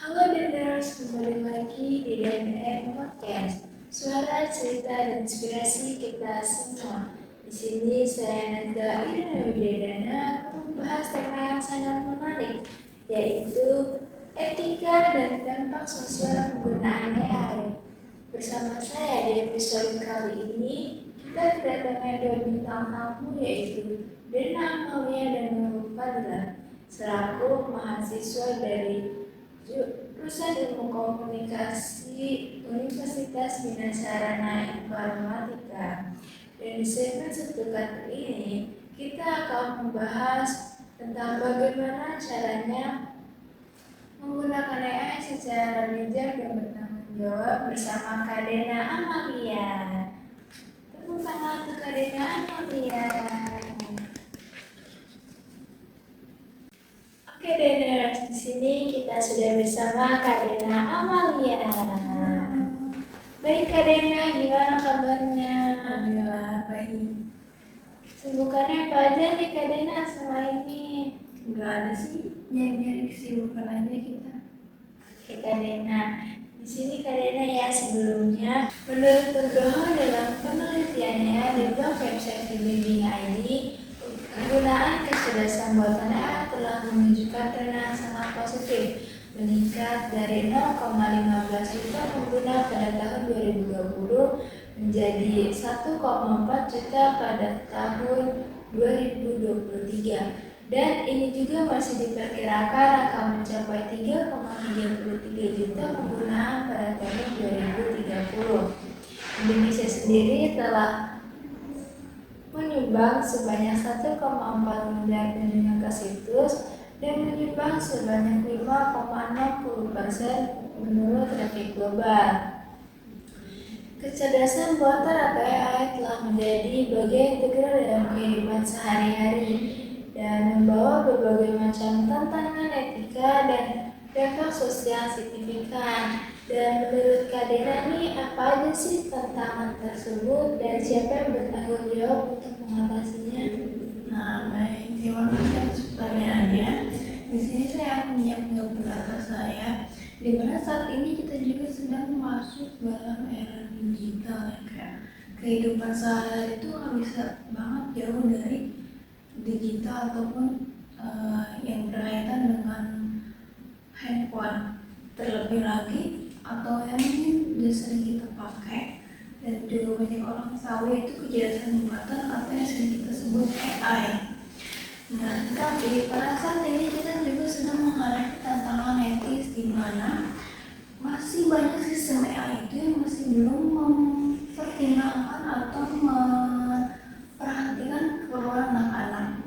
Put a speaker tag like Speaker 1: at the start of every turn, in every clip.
Speaker 1: Halo Denders, kembali lagi di DNR Podcast. Suara, cerita, dan inspirasi kita semua. Di sini saya Nanda Irina Widedana akan membahas tema yang sangat menarik, yaitu etika dan dampak sosial penggunaan AI. Bersama saya di episode kali ini, kita kedatangan dua bintang tamu yaitu Dena Amalia dan Nurul Fadila, selaku mahasiswa dari Jurusan Ilmu Komunikasi Universitas Bina Sarana Informatika. Dan di segmen satu kali ini kita akan membahas tentang bagaimana caranya menggunakan AI secara bijak dan bertanggung jawab bersama Kak Dena Amalia. Tepuk tangan untuk Kak Dena Amalia. Oke Deners, di sini kita sudah bersama Kak Dena Amalia. Baik Kak Dena, gimana kabarnya?
Speaker 2: Alhamdulillah baik.
Speaker 1: Kesibukannya apa aja nih Kak Dena selama ini?
Speaker 2: Nggak ada sih, nyari-nyari kesibukan aja kita.
Speaker 1: Oke Kak Dena, di sini Kak Dena ya sebelumnya, menurut Nugroho dalam penelitiannya di blog website Bimbing ID, penggunaan kecerdasan buatan AI telah menunjukkan tren yang sangat positif, meningkat dari 0,15 juta pengguna pada tahun 2020 menjadi 1,4 juta pada tahun 2023. Dan ini juga masih diperkirakan akan mencapai 3,33 juta penggunaan pada tahun 2030. Indonesia sendiri telah menyumbang sebanyak 1,4 miliar kunjungan ke situs dan menyumbang sebanyak 5,60% menurut traffic global. Kecerdasan buatan atau AI telah menjadi bagian integral dalam kehidupan sehari-hari dan membawa berbagai macam tantangan etika dan dampak sosial signifikan. Dan menurut Kak Dena nih, apa aja sih tantangan tersebut dan siapa yang bertanggung jawab untuk mengatasinya?
Speaker 2: Nah, baik, terima kasih atas pertanyaannya. Di sini saya akan menjawab pendapat saya. Di mana saat ini kita juga sedang masuk dalam era digital ya, kayak kehidupan sehari itu nggak bisa banget jauh dari digital ataupun yang berkaitan dengan handphone. Terlebih lagi atau yang mungkin sering kita pakai dan juga banyak orang tahu itu kecerdasan buatan atau yang sering kita sebut AI. Nah, tapi pada saat ini kita juga sedang menghadapi tantangan etis di mana masih banyak sistem AI itu yang masih belum mempertimbangkan atau memperhatikan keperluan anak-anak.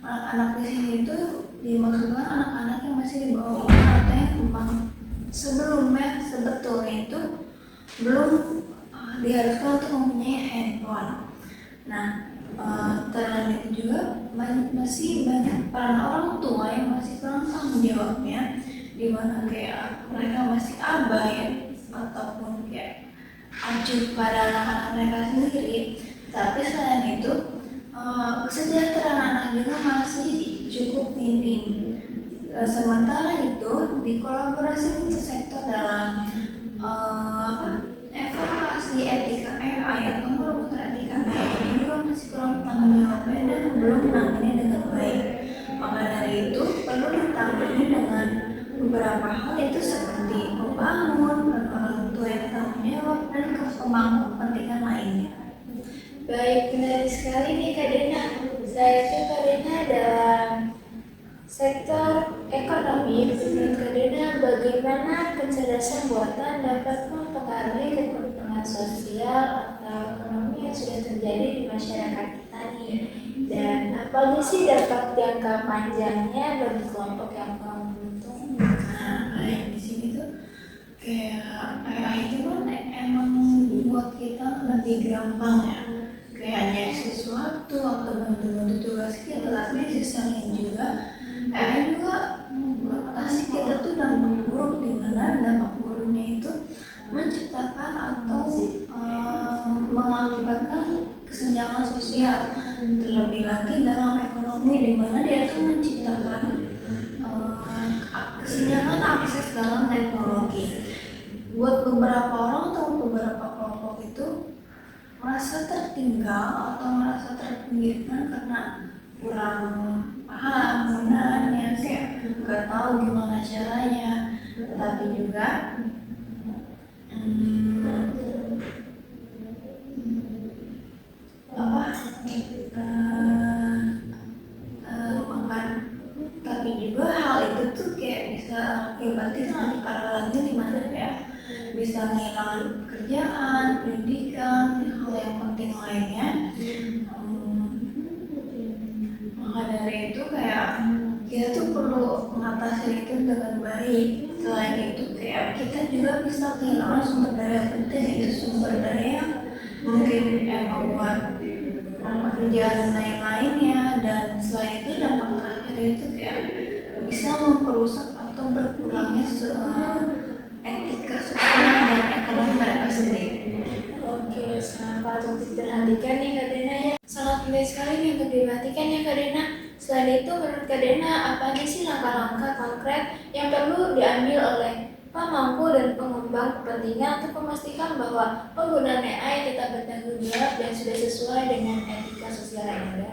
Speaker 2: Anak-anak di sini itu dimaksudkan anak-anak yang masih di bawah umur atau yang memang sebetulnya itu belum diharuskan untuk mempunyai handphone. Nah, terlalu itu juga masih banyak peran orang tua yang masih kurang tanggung jawabnya, di mana kayak mereka masih abai ataupun kayak acuh pada anak-anak mereka sendiri. Tapi selain itu kesejahteraan anak juga masih cukup minim. Sementara itu, di kolaborasi sektor dalam evaluasi etika AI atau merumuskan etika AI ini juga masih kurang tanggung jawabnya dan belum menangani dengan baik. Maka dari itu perlu ditangani dengan beberapa hal, itu seperti membangun orang tua yang bertanggung jawab dan pemangku kepentingan lainnya.
Speaker 1: Baik, benar sekali nih Kak Dena. Saya itu Kak Dena dalam sektor ekonomi. Menurut Kak Dena, bagaimana kecerdasan buatan dapat mempengaruhi kepentingan sosial atau ekonomi yang sudah terjadi di masyarakat kita nih? Dan apa sih dampak jangka panjangnya bagi kelompok yang kurang beruntung?
Speaker 2: Nah, kayak di sini tuh kayak AI itu kan emang buat kita lebih gampang ya, kayak nyari sesuatu atau bantu-bantu tugas kita, tapi di sisi lain juga AI juga kasih kita tuh dampak buruk, di mana dampak buruknya itu menciptakan atau mengakibatkan kesenjangan sosial, terlebih lagi dalam ekonomi, di mana dia tuh menciptakan kesenjangan akses dalam teknologi. Buat beberapa orang atau beberapa kelompok itu merasa tertinggal atau merasa terpinggirkan karena kurang paham penggunaannya, kayak nggak tahu gimana caranya. Tetapi juga tapi juga hal itu tuh kayak bisa akibatin nanti paralelnya di mana ya, bisa menghilangkan pekerjaan, pendidikan, hal yang penting lainnya. Maka dari itu kayak kita tuh perlu mengatasi itu dengan baik. Selain itu kayak kita juga bisa kehilangan sumber daya penting, itu sumber daya mungkin emang buat pekerjaan lain-lainnya. Dan selain itu dampak terakhir itu kayak bisa memperusak atau berkurangnya etika sosial dan ekonomi mereka sendiri.
Speaker 1: Oke, sangat patut diperhatikan nih Kak Dena ya. Sangat penting sekali nih untuk diperhatikan ya Kak Dena. Selain itu, menurut Kak Dena, apa aja sih langkah-langkah konkret yang perlu diambil oleh pemangku dan pengembang kepentingan untuk memastikan bahwa penggunaan AI tetap bertanggung jawab dan sudah sesuai dengan etika sosial yang ada?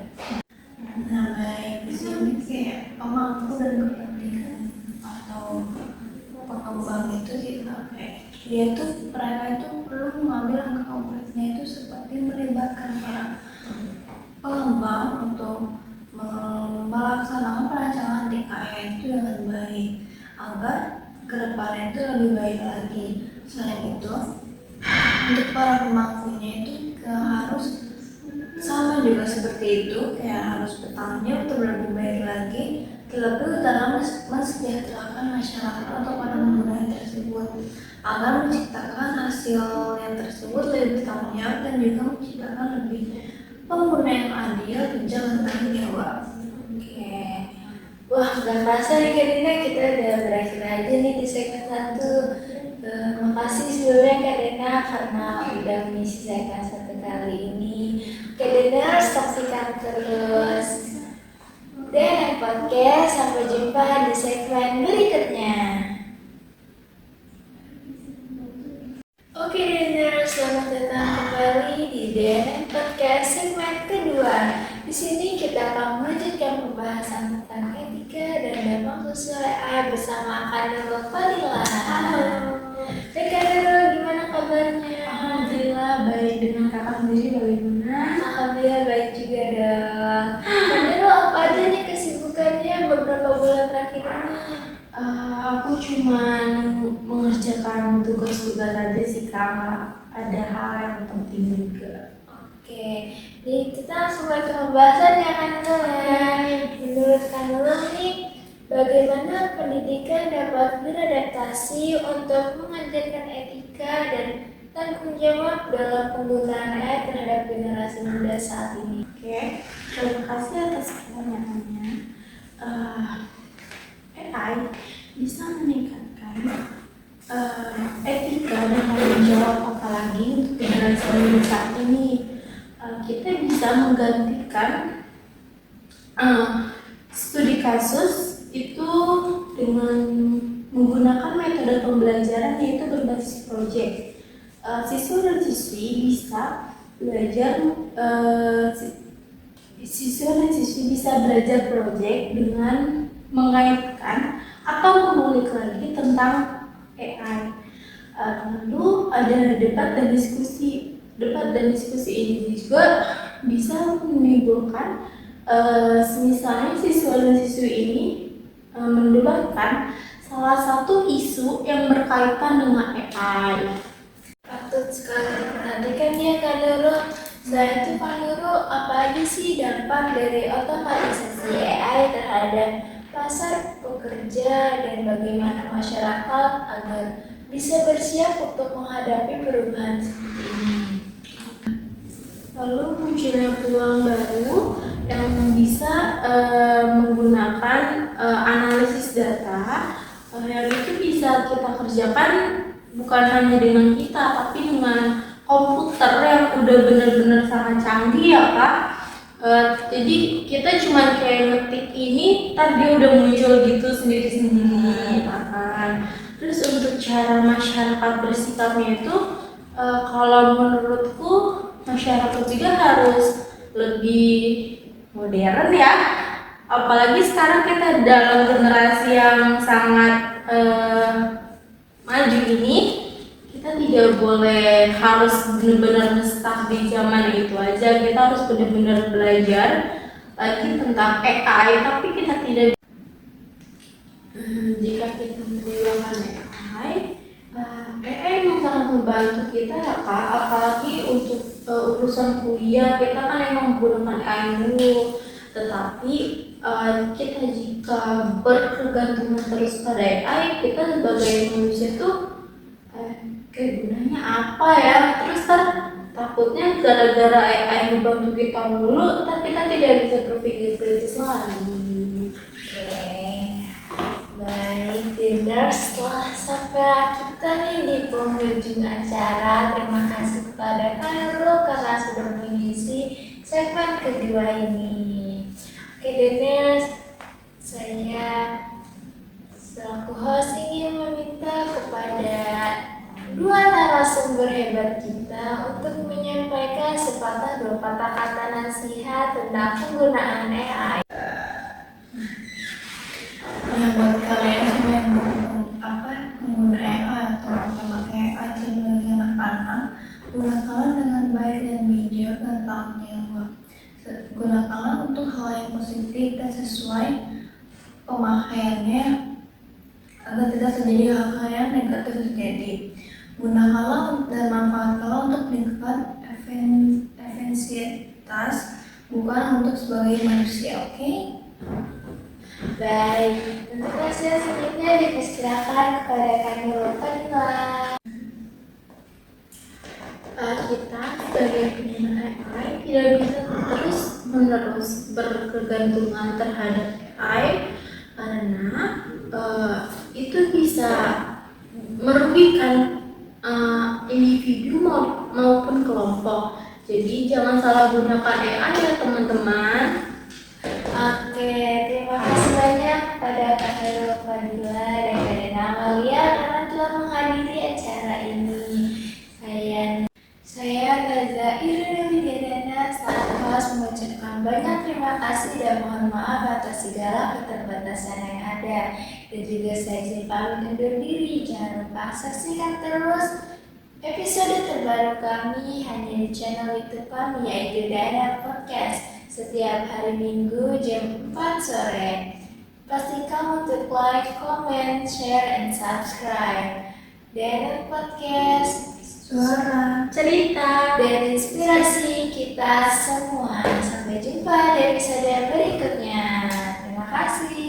Speaker 2: Nah, baik, di sini kayak pemangku dan kepentingan atau pengembang itu dia tuh mereka itu perlu mengambil langkah konkretnya, itu seperti melibatkan para pengembang untuk melaksanakan perancangan AI itu dengan baik agar kedepannya itu lebih baik lagi. Selain itu, untuk para pemangkunya itu harus sama juga seperti itu, kayak harus bertanggung jawab untuk lebih baik lagi, terlebih dalam mensejahterakan masyarakat atau para pengguna tersebut, agar menciptakan hasil yang tersebut lebih bertanggung jawab dan juga menciptakan lebih pengguna yang adil dan jangan tanggung jawab.
Speaker 1: Oke. Wah, gak kerasa nih Kak Dena, kita udah berakhir aja nih di segmen 1. Makasih sebelumnya Kak Dena karena udah mengisi segmen 1 kali ini. Kak Dena saksikan terus DNM Podcast. Sampai jumpa di segmen berikutnya. Oke Dena, selamat datang kembali di DNM Podcast segmen kedua. Di sini kita akan melanjutkan pembahasan tentang etika dan dampak sosial AI bersama Kak Nurul Fadila.
Speaker 2: Halo.
Speaker 1: Kak Nurul, gimana kabarnya?
Speaker 2: Alhamdulillah baik, dengan kakak sendiri bagaimana?
Speaker 1: Alhamdulillah baik juga dong. Kak Nurul, apa aja nih kesibukannya beberapa bulan terakhir ini?
Speaker 2: Aku cuma mengerjakan tugas-tugas aja sih Kak, ada hal yang penting juga.
Speaker 1: Oke, jadi kita langsung mulai ke pembahasan ya Kak Nurul ya. Menurut Kak Nurul nih, bagaimana pendidikan dapat beradaptasi untuk mengajarkan etika dan tanggung jawab dalam penggunaan AI terhadap generasi muda saat ini?
Speaker 2: Oke, terima kasih atas pertanyaannya. AI bisa meningkatkan etika dan tanggung jawab, apalagi untuk generasi muda saat ini. kita bisa menggantikan studi kasus itu dengan menggunakan metode pembelajaran yaitu berbasis proyek. Siswa dan siswi bisa belajar siswa dan siswi bisa belajar proyek dengan mengaitkan atau mengulik lagi tentang AI. Lalu ada debat dan diskusi. Debat dan diskusi ini juga bisa menimbulkan misalnya siswa dan siswi ini mendebatkan salah satu isu yang berkaitan dengan AI.
Speaker 1: Patut sekali perhatikan ya Kak Nurul. Selain itu Kak Nurul, apa aja sih dampak dari otomatisasi AI terhadap pasar pekerja dan bagaimana masyarakat agar bisa bersiap untuk menghadapi perubahan seperti ini?
Speaker 2: Lalu munculnya peluang baru yang bisa menggunakan analisis data yang itu bisa kita kerjakan bukan hanya dengan kita tapi dengan komputer yang udah benar-benar sangat canggih ya Kak. Jadi kita cuma kayak ngetik ini, ntar dia udah muncul gitu sendiri-sendiri. Terus untuk cara masyarakat bersikapnya itu, kalau menurutku masyarakat juga harus lebih modern ya. Apalagi sekarang kita dalam generasi yang sangat maju ini, kita tidak boleh harus benar-benar stuck di zaman itu aja. Kita harus benar-benar belajar lagi tentang AI, tapi kita tidak jika kita menggunakan AI memang sangat membantu kita ya Kak, apalagi untuk urusan kuliah kita kan emang menggunakan AI dulu. Tetapi kita jika berkegantungan terus pada AI, kita sebagai manusia tuh kayak gunanya apa ya? Terus takutnya gara-gara AI membantu kita mulu, tapi kita tidak bisa berpikir kritis lagi.
Speaker 1: Baik, Tinders, setelah sampai kita nih di penghujung acara, terima kasih kepada Kak Nurul karena sudah mengisi segmen kedua ini. Oke, Tinders, saya selaku host ingin meminta kepada dua narasumber hebat kita untuk menyampaikan sepatah dua patah kata nasihat tentang penggunaan AI.
Speaker 2: Buat kalian semua yang menggunakan AI atau memakai AI sebagai anak-anak, gunakanlah dengan baik dan bijak dan tanggung jawab. Gunakanlah untuk hal yang positif dan sesuai pemakaiannya agar tidak terjadi hal-hal yang negatif terjadi. Gunakanlah dan manfaatkanlah untuk meningkatkan efisiensitas, bukan untuk sebagai manusia, oke?
Speaker 1: Baik, untuk hasil selanjutnya dipersilakan kepada Kak Nurul Fadila.
Speaker 2: Kita sebagai pengguna AI tidak bisa terus menerus berkegantungan terhadap AI karena itu bisa merugikan individu maupun kelompok. Jadi jangan salah gunakan AI ya teman-teman.
Speaker 1: Oke, terima kasih banyak kepada Kak Nurul Fadila dan Kak Dena Amalia karena telah menghadiri acara ini. Saya Gaza Irina Widiadana selaku host mengucapkan banyak terima kasih dan mohon maaf atas segala keterbatasan yang ada. Dan juga saya izin pamit undur diri. Jangan lupa saksikan terus episode terbaru kami hanya di channel YouTube kami yaitu Dana Podcast setiap hari Minggu jam 4 sore. Pastikan untuk like, comment, share, and subscribe. Dana Podcast,
Speaker 2: Suara
Speaker 1: cerita dan inspirasi kita semua. Sampai jumpa di episode berikutnya. Terima kasih.